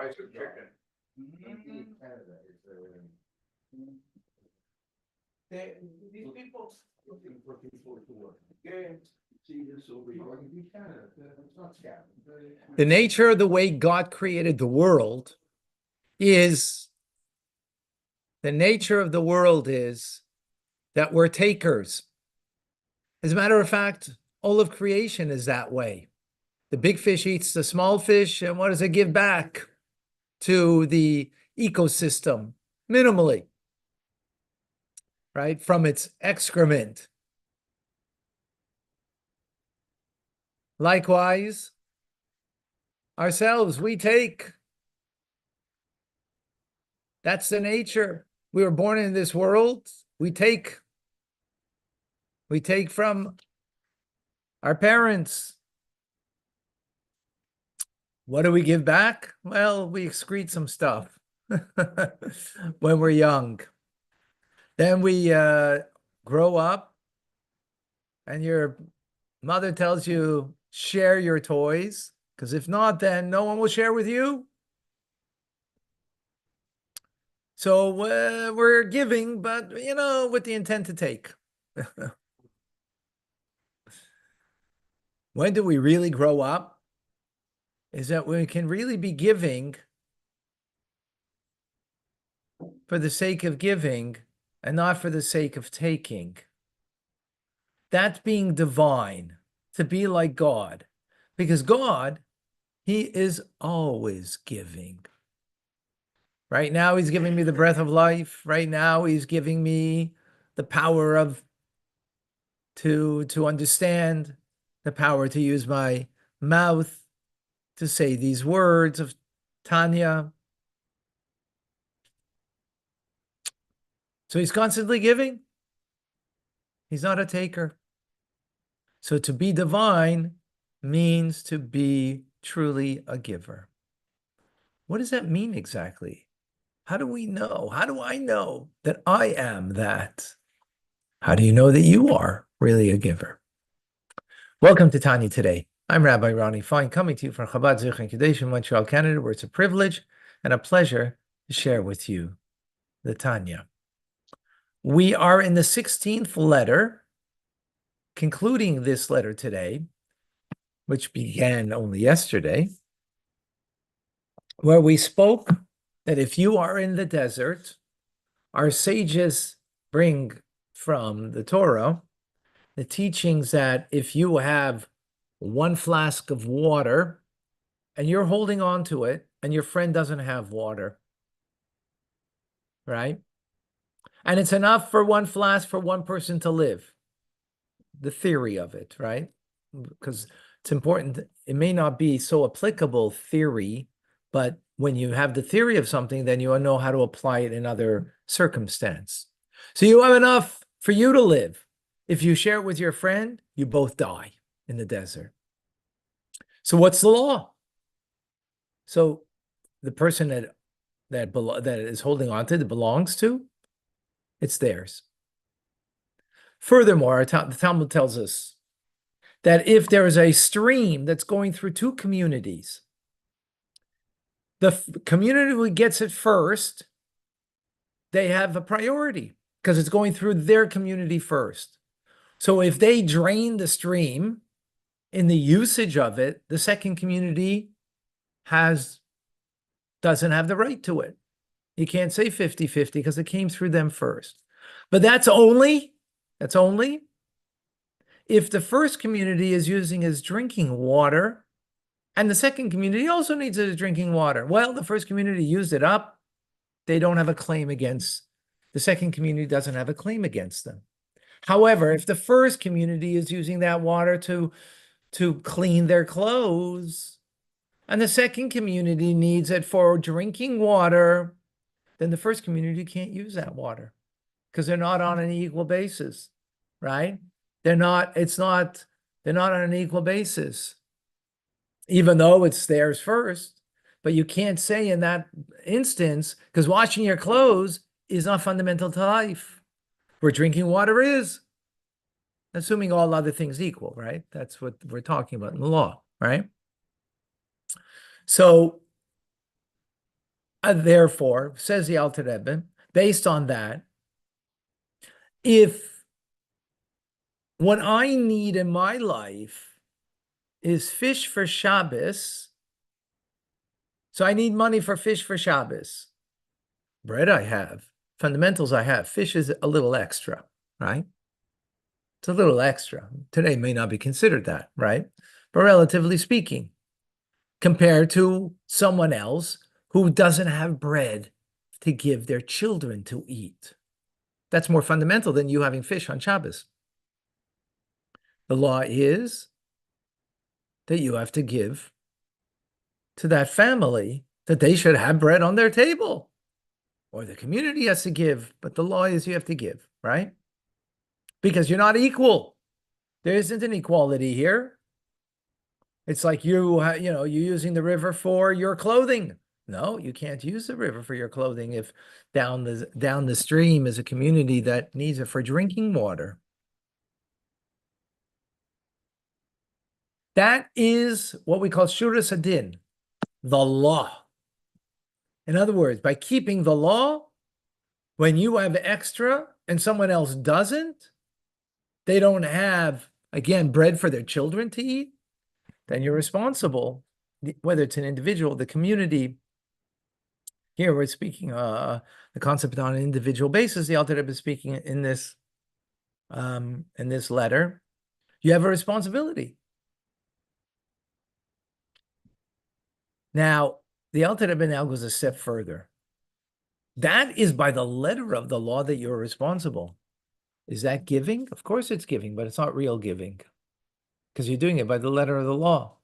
sacrifice of chicken. These people looking for people to work. See this over here. It's not scam. The nature of the way God created the world is that we're takers. As a matter of fact, all of creation is that way. The big fish eats the small fish, and what does it give back to the ecosystem? Minimally, right? From its excrement. Likewise, ourselves, we take. That's the nature. We were born in this world. We take from our parents. What do we give back? Well, we excrete some stuff when we're young. Then we grow up, and your mother tells you, share your toys, because if not, then no one will share with you. So we're giving, but, with the intent to take. When do we really grow up? Is that we can really be giving for the sake of giving and not for the sake of taking. That's being divine, to be like God. Because God, he is always giving. Right now, he's giving me the breath of life. Right now, he's giving me the power to understand, the power to use my mouth to say these words of Tanya. So he's constantly giving. He's not a taker. So to be divine means to be truly a giver. What does that mean exactly? How do we know? How do I know that I am that? How do you know that you are really a giver? Welcome to Tanya Today. I'm Rabbi Ronnie Fine, coming to you from Chabad Zichron Kadesh in Montreal, Canada, where it's a privilege and a pleasure to share with you the Tanya. We are in the 16th letter, concluding this letter today, which began only yesterday, where we spoke that if you are in the desert, our sages bring from the Torah the teachings that if you have one flask of water and you're holding on to it and your friend doesn't have water, right? And it's enough for one flask for one person to live. The theory of it, right? Because it's important. It may not be so applicable theory, but when you have the theory of something, then you know how to apply it in other circumstance. So you have enough for you to live. If you share it with your friend, you both die in the desert. So what's the law? So the person that is holding on to it, that belongs to, it's theirs. Furthermore, the Talmud tells us that if there is a stream that's going through two communities, the community who gets it first, they have a priority because it's going through their community first. So if they drain the stream in the usage of it, the second community doesn't have the right to it. You can't say 50-50 because it came through them first. But that's only if the first community is using as drinking water, and the second community also needs it as drinking water. Well, the first community used it up. They don't have a claim against, the second community doesn't have a claim against them. However, if the first community is using that water to clean their clothes, and the second community needs it for drinking water, then the first community can't use that water because they're not on an equal basis, right? They're not on an equal basis, even though it's theirs first. But you can't say in that instance, because washing your clothes is not fundamental to life, where drinking water is, assuming all other things equal, right? That's what we're talking about in the law, right? So Therefore, says the Alter Rebbe, based on that, if what I need in my life is fish for Shabbos, so I need money for fish for Shabbos. Bread I have, fundamentals I have, fish is a little extra, right? It's a little extra. Today may not be considered that, right? But relatively speaking, compared to someone else who doesn't have bread to give their children to eat. That's more fundamental than you having fish on Shabbos. The law is that you have to give to that family that they should have bread on their table, or the community has to give, but the law is you have to give, right? Because you're not equal. There isn't an equality here. It's like you're using the river for your clothing. No, you can't use the river for your clothing if down the stream is a community that needs it for drinking water. That is what we call shuras hadin, the law. In other words, by keeping the law, when you have extra and someone else doesn't, they don't have, again, bread for their children to eat, then you're responsible, whether it's an individual, the community. Here we're speaking the concept on an individual basis. The Alter Rebbe is speaking in this letter. You have a responsibility. Now, the Alter Rebbe now goes a step further. That is by the letter of the law that you're responsible. Is that giving? Of course it's giving, but it's not real giving because you're doing it by the letter of the law.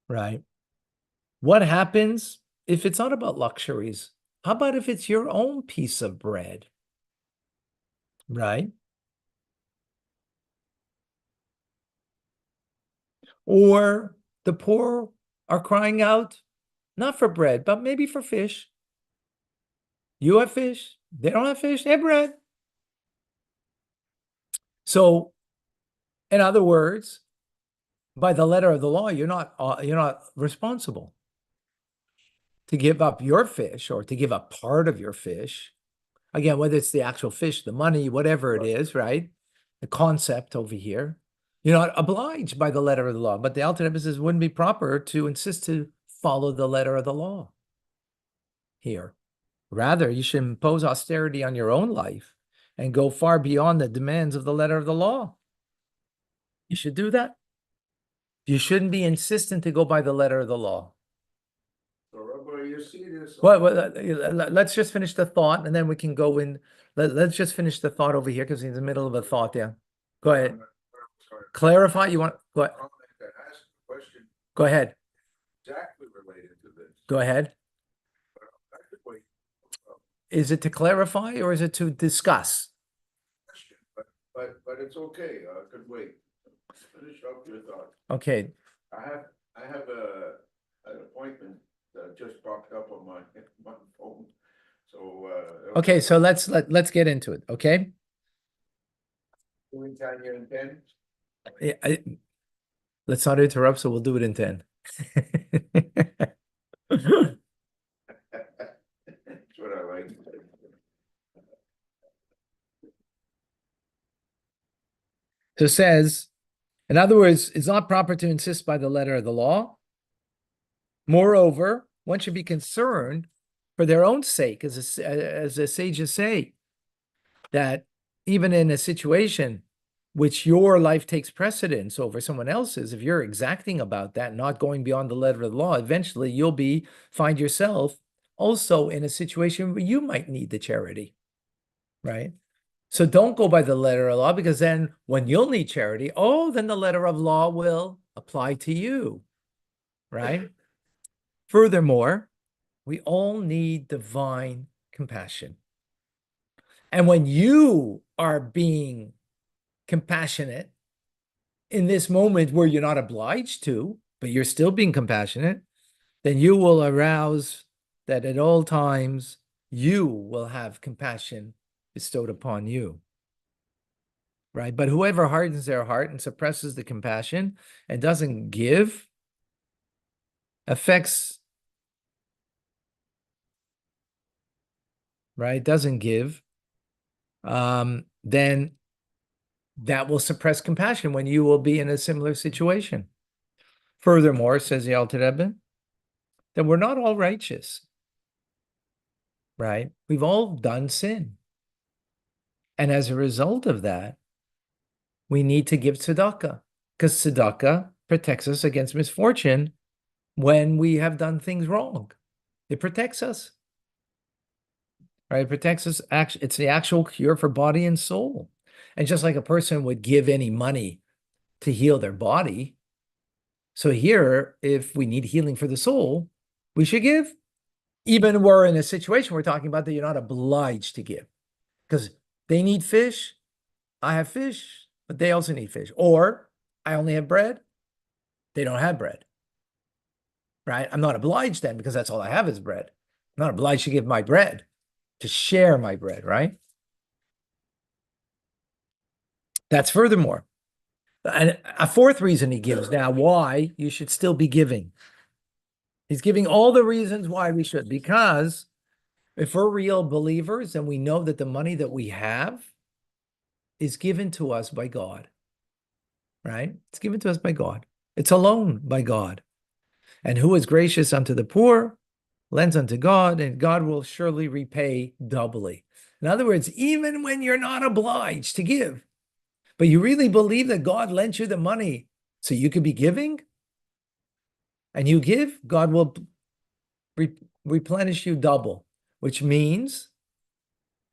Right? What happens if it's not about luxuries? How about if it's your own piece of bread? Right? Or the poor are crying out, not for bread, but maybe for fish. You have fish, they don't have fish, they have bread. So, in other words, by the letter of the law, you're not responsible to give up your fish or to give up part of your fish. Again, whether it's the actual fish, the money, whatever it is, right? The concept over here. You're not obliged by the letter of the law, but the Alter Rebbe says it wouldn't be proper to insist to follow the letter of the law here. Rather, you should impose austerity on your own life and go far beyond the demands of the letter of the law. You should do that. You shouldn't be insistent to go by the letter of the law. So, Rabbi, you see this. Well, let's just finish the thought and then we can go in. Let's just finish the thought over here because he's in the middle of a thought there. Go ahead. Clarify. You want go ahead. Ask a question Go ahead. exactly related to this. Go ahead. I could wait. Is it to clarify or is it to discuss? Question, but it's okay. I could wait. Finish up your thought. Okay. I have an appointment that just popped up on my phone. So Okay, so let's get into it. Okay. Doing Tanya in 10. Yeah, let's not interrupt, so we'll do it in 10. That's what I like. So it says, in other words, it's not proper to insist by the letter of the law. Moreover, one should be concerned for their own sake, as the sages say, that even in a situation which your life takes precedence over someone else's, if you're exacting about that, not going beyond the letter of the law, eventually you'll find yourself also in a situation where you might need the charity, right? So don't go by the letter of law, because then when you'll need charity, then the letter of law will apply to you, right? Furthermore, we all need divine compassion. And when you are being compassionate in this moment where you're not obliged to, but you're still being compassionate, then you will arouse that at all times you will have compassion bestowed upon you. Right? But whoever hardens their heart and suppresses the compassion and doesn't give affects right, doesn't give, then that will suppress compassion when you will be in a similar situation. Furthermore, says the Alter Rebbe, that we're not all righteous, right? We've all done sin. And as a result of that, we need to give tzedakah, because tzedakah protects us against misfortune when we have done things wrong. It protects us, right? It protects us. It's the actual cure for body and soul. And just like a person would give any money to heal their body, so here, if we need healing for the soul, we should give. Even we're in a situation we're talking about that you're not obliged to give, because they need fish, I have fish, but they also need fish. Or I only have bread, they don't have bread, right? I'm not obliged then, because that's all I have is bread. I'm not obliged to give my bread, to share my bread, right? That's furthermore. And a fourth reason he gives now why you should still be giving. He's giving all the reasons why we should, because if we're real believers and we know that the money that we have is given to us by God, right? It's given to us by God. It's a loan by God. And who is gracious unto the poor, lends unto God, and God will surely repay doubly. In other words, even when you're not obliged to give, but you really believe that God lent you the money so you could be giving, and you give, God will replenish you double, which means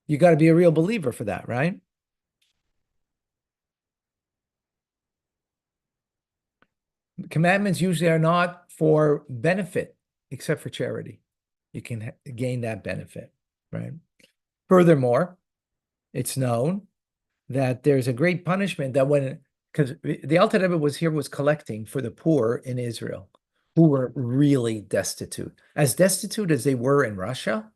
you got to be a real believer for that, right? Commandments usually are not for benefit, except for charity. You can gain that benefit, right? Furthermore, it's known that there's a great punishment that because the Alter Rebbe was collecting for the poor in Israel, who were really destitute. As destitute as they were in Russia,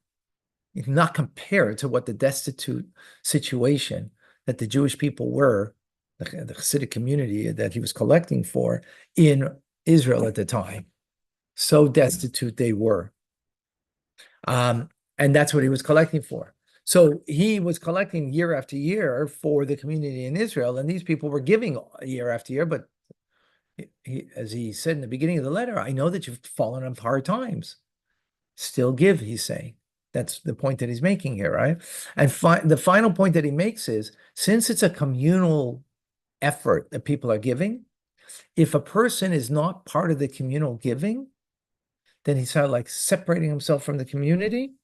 not compared to what the destitute situation that the Jewish people were, the Hasidic community that he was collecting for in Israel at the time. So destitute they were. And that's what he was collecting for. So he was collecting year after year for the community in Israel, and these people were giving year after year. But as he said in the beginning of the letter, I know that you've fallen on hard times. Still give, he's saying. That's the point that he's making here, right? And the final point that he makes is, since it's a communal effort that people are giving, if a person is not part of the communal giving, then he's sort of like separating himself from the community.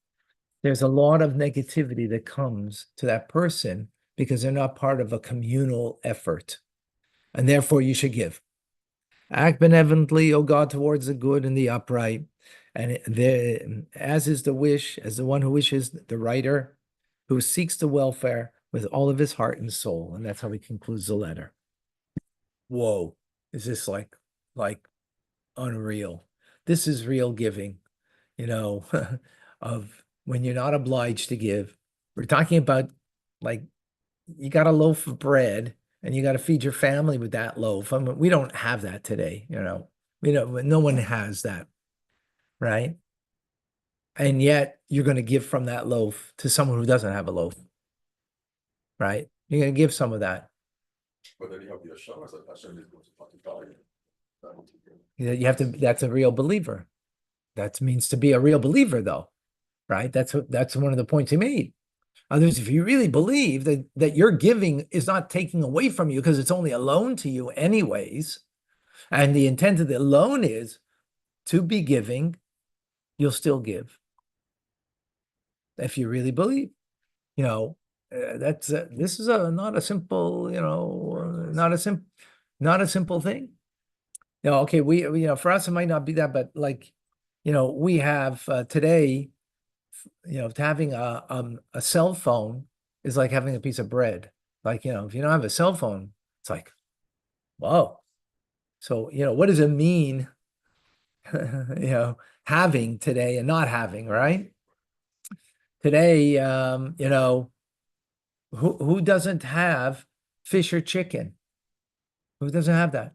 There's a lot of negativity that comes to that person because they're not part of a communal effort. And therefore you should give. Act benevolently, O God, towards the good and the upright. And as is the wish, as the one who wishes, the writer, who seeks the welfare with all of his heart and soul. And that's how he concludes the letter. Whoa, is this like unreal? This is real giving, of when you're not obliged to give. We're talking about like you got a loaf of bread and you got to feed your family with that loaf. I mean, we don't have that today, no one has that, right? And yet you're going to give from that loaf to someone who doesn't have a loaf, right? You're going to give some of that. But then you have the assurance that Hashem is going to fucking value. You have to, that's a real believer. That means to be a real believer, though, right? That's one of the points he made. Others, if you really believe that your giving is not taking away from you because it's only a loan to you anyways, and the intent of the loan is to be giving, you'll still give. If you really believe, this is not a simple, not a simple thing. Okay, for us it might not be that, but we have today, having a cell phone is like having a piece of bread. If you don't have a cell phone, it's like, whoa. So, what does it mean, having today and not having, right? Today, who doesn't have fish or chicken? Who doesn't have that,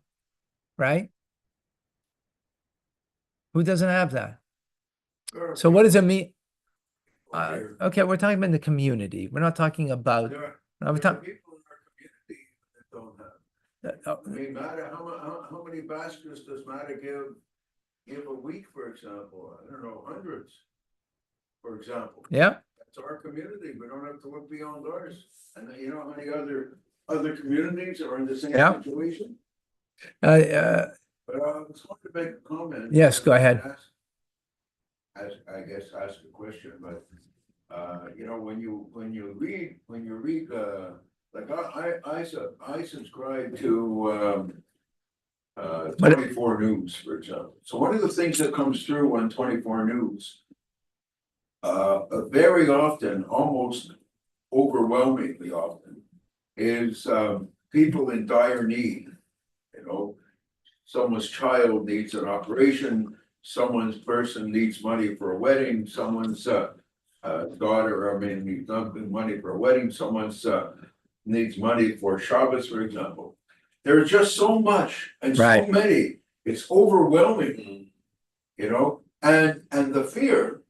right? Who doesn't have that? So what does it mean? Here, Okay, we're talking about the community. We're not talking about, there are, no, we're there are talking, people in our community that don't have. I mean, Matta, how many baskets does Matta give a week, for example? I don't know, hundreds. For example, yeah, that's our community. We don't have to look beyond ours. And you know how many other communities are in the same Yeah. situation? uh, But I just want to make a comment. Yes, go ahead. I guess ask a question, but you know, when you read like I subscribe to But- 24 News, for example. So one of the things that comes through on 24 News very often, almost overwhelmingly often, is people in dire need. You know, someone's child needs an operation, someone's person needs money for a wedding, someone's daughter, I mean, needs money for a wedding, someone's needs money for Shabbos, for example. There's just so much and so Right. many, it's overwhelming, you know, and the fear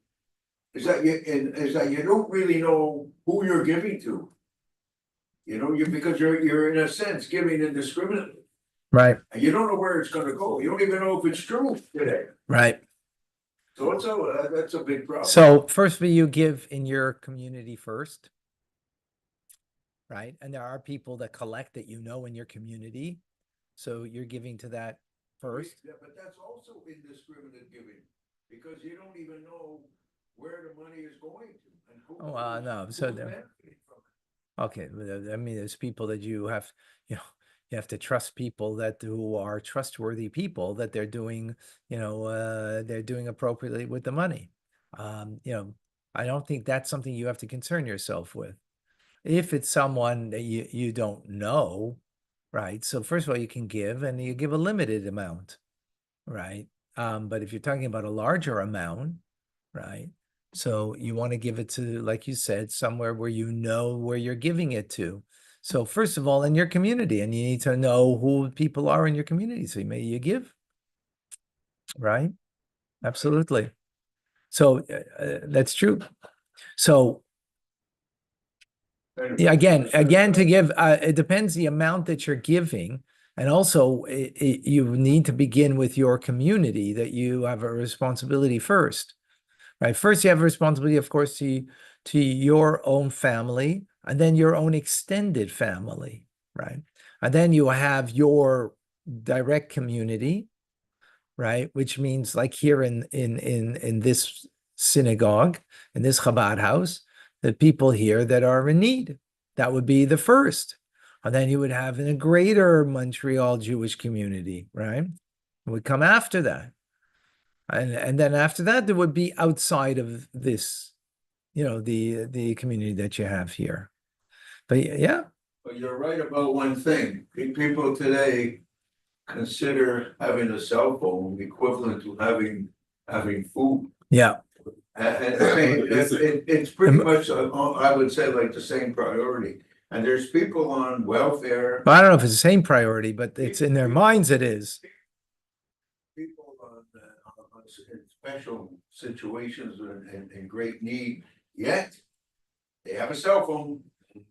is that you don't really know who you're giving to. You know, because you're in a sense giving indiscriminately. right, And you don't know where it's gonna go. You don't even know if it's true today. right. So that's a big problem. So firstly, you give in your community first, right? And there are people that collect that you know in your community. So you're giving to that first. Yeah, but that's also indiscriminate giving, because you don't even know where the money is going to and who. Oh, no, who's so there- benefiting from it. Okay, I mean, there's people that you have, you have to trust people that who are trustworthy people that they're doing, they're doing appropriately with the money. I don't think that's something you have to concern yourself with. If it's someone that you don't know, right? So first of all, you can give and you give a limited amount, right? But if you're talking about a larger amount, right? So you want to give it to, like you said, somewhere where you know where you're giving it to. So first of all, in your community, and you need to know who people are in your community. So you give, right? Absolutely. So that's true. So yeah, again, to give, it depends the amount that you're giving. And also you need to begin with your community, that you have a responsibility first. Right. First, you have a responsibility, of course, to your own family, and then your own extended family, right? And then you have your direct community, right? Which means, like here in this synagogue, in this Chabad house, the people here that are in need. That would be the first. And then you would have in a greater Montreal Jewish community, right? It would come after that. And then after that, there would be outside of this, the community that you have here. But yeah, But you're right about one thing. People today consider having a cell phone equivalent to having food. yeah. And it's pretty much, I would say, like the same priority. And there's people on welfare. Well, I don't know if it's the same priority, but it's in their minds it is. People in special situations and in great need, yet they have a cell phone.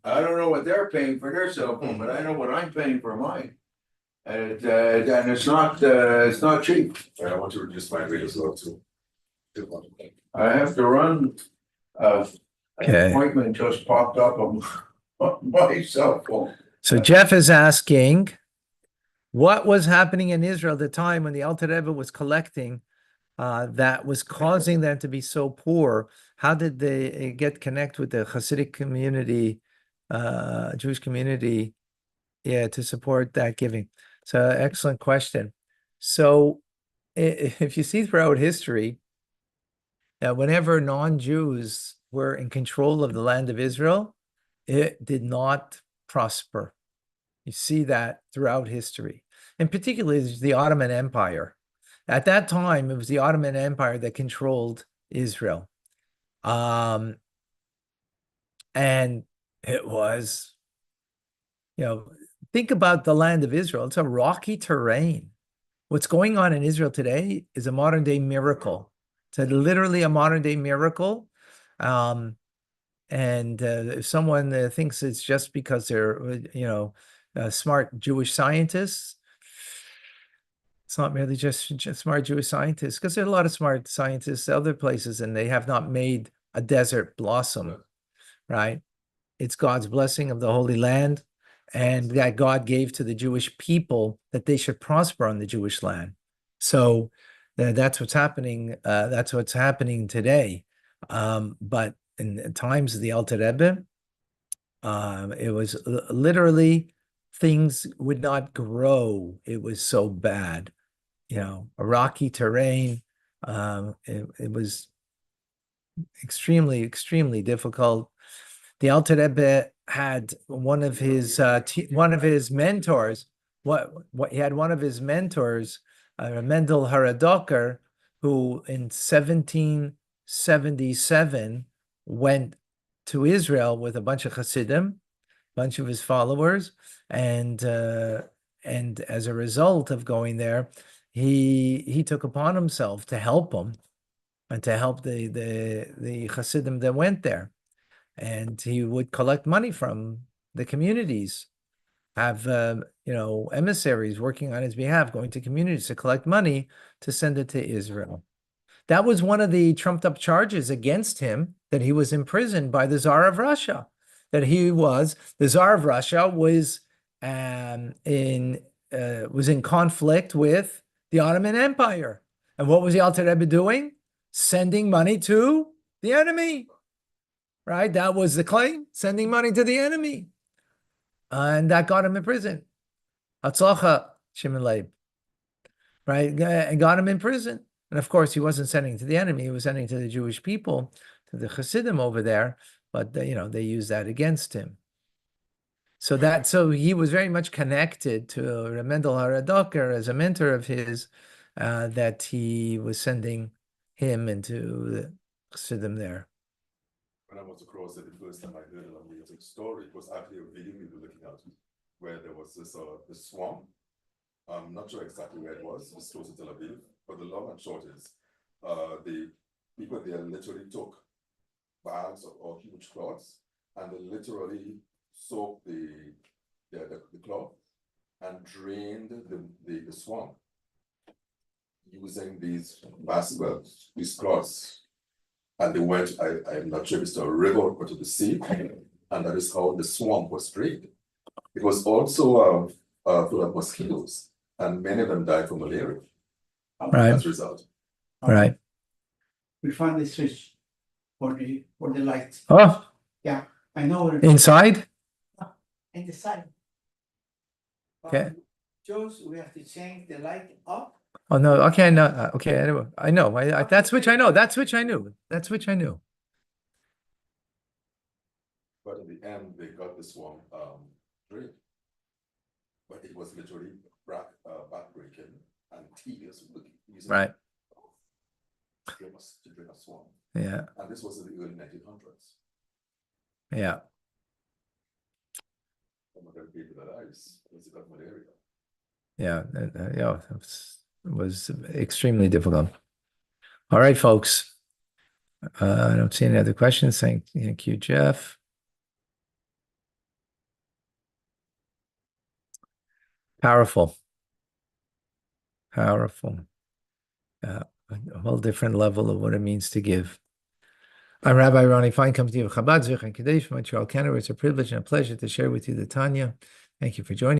I don't know what they're paying for their cell phone, but I know what I'm paying for mine. And it's not cheap. I want to reduce my rate as well too. I have to run. An Okay. appointment just popped up on my cell phone. So Jeff is asking, what was happening in Israel at the time when the Alter Rebbe was collecting that was causing them to be so poor? How did they connect with the Hasidic community, Jewish community, to support that giving? So excellent question. So if you see throughout history, whenever non-Jews were in control of the land of Israel, it did not prosper. You see that throughout history, and particularly the Ottoman Empire. At that time, it was the Ottoman Empire that controlled Israel. And it was, think about the land of Israel. It's a rocky terrain. What's going on in Israel today is a modern day miracle. It's literally a modern day miracle. And if someone thinks it's just because they're, smart Jewish scientists, it's not merely just smart Jewish scientists, because there are a lot of smart scientists other places, and they have not made a desert blossom, right? It's God's blessing of the Holy Land, and that God gave to the Jewish people that they should prosper on the Jewish land. So that's what's happening. That's what's happening today. But in the times of the Alter Rebbe, it was literally things would not grow. It was so bad, a rocky terrain. It was extremely, extremely difficult. The Alter Rebbe had one of his mentors. What he had one of his mentors, Mendel Haradoker, who in 1777 went to Israel with a bunch of Hasidim, bunch of his followers, and as a result of going there, he took upon himself to help them and to help the Hasidim that went there. And he would collect money from the communities, have emissaries working on his behalf, going to communities to collect money to send it to Israel. That was one of the trumped up charges against him, that he was imprisoned by the Tsar of Russia. The Tsar of Russia was in conflict with the Ottoman Empire. And what was the Alter Rebbe doing? Sending money to the enemy. Right? That was the claim, sending money to the enemy. And that got him in prison. Hatzlacha, Shimon Leib. Right? And got him in prison. And of course, he wasn't sending to the enemy, he was sending to the Jewish people, to the Hasidim over there. But, they used that against him. So he was very much connected to Mendel Haradoker as a mentor of his, that he was sending him into the Hasidim there. When I was across it, the first time I heard an amazing story, it was actually a video we were looking at, where there was this swamp. I'm not sure exactly where it was close to Tel Aviv, but the long and short is, the people there literally took bags or huge cloths, and they literally soaked the cloth and drained the swamp using these cloths. And they went, I'm not sure if it's to a river or to the sea, and that is how the swamp was drained. It was also full of mosquitoes, and many of them died from malaria. Right. As a result. Right. We found the switch for the lights. Oh, Yeah, I know. inside? In the side. Okay. Joe's, we have to change the light up. Oh, no. Okay. No. Okay. Anyway, I know. That switch I know. That switch I knew. That switch I knew. But in the end, they got the swamp drained. But it was literally backbreaking and tedious using Right. to drain a swamp. Yeah. And this was in the early 1900s. Yeah. Some of them people that ice was got malaria. Yeah. It was extremely difficult. All right, folks. I don't see any other questions. Thank you, Jeff. Powerful. Powerful. A whole different level of what it means to give. I'm Rabbi Ronnie Fine, coming to you of Chabad Zich and Kadesh from Montreal, Canada. It's a privilege and a pleasure to share with you the Tanya. Thank you for joining.